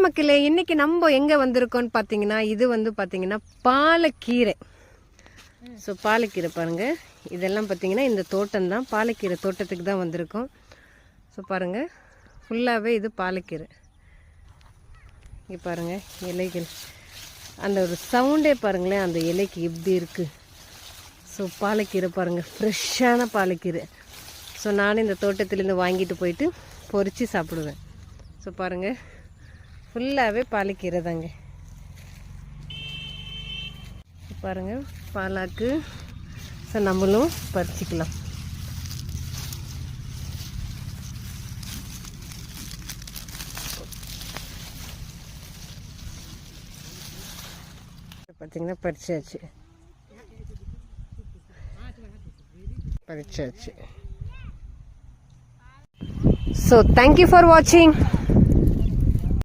மக்களே, இன்னைக்கு நம்ம எங்கே வந்திருக்கோம்னு பார்த்தீங்கன்னா, இது வந்து பார்த்தீங்கன்னா பாலக்கீரை. ஸோ பாலக்கீரை பாருங்கள், இதெல்லாம் பார்த்தீங்கன்னா இந்த தோட்டம் தான், பாலக்கீரை தோட்டத்துக்கு தான் வந்திருக்கோம். ஸோ பாருங்கள், ஃபுல்லாகவே இது பாலக்கீரை. இங்கே பாருங்கள் இலைகள், அந்த ஒரு சவுண்டே பாருங்களேன், அந்த இலைக்கு எப்படி இருக்குது. ஸோ பாலக்கீரை பாருங்கள், ஃப்ரெஷ்ஷான பாலக்கீரை. ஸோ நானும் இந்த தோட்டத்துலேருந்து வாங்கிட்டு போயிட்டு பொரித்து சாப்பிடுவேன். ஸோ பாருங்கள், ஃபுல்லாகவே பாலக்கீரை தாங்க. பாருங்கள் பாலாக்கு. ஸோ நம்மளும் பறிச்சிக்கலாம். பார்த்தீங்கன்னா பறிச்சாச்சு. So thank you for watching.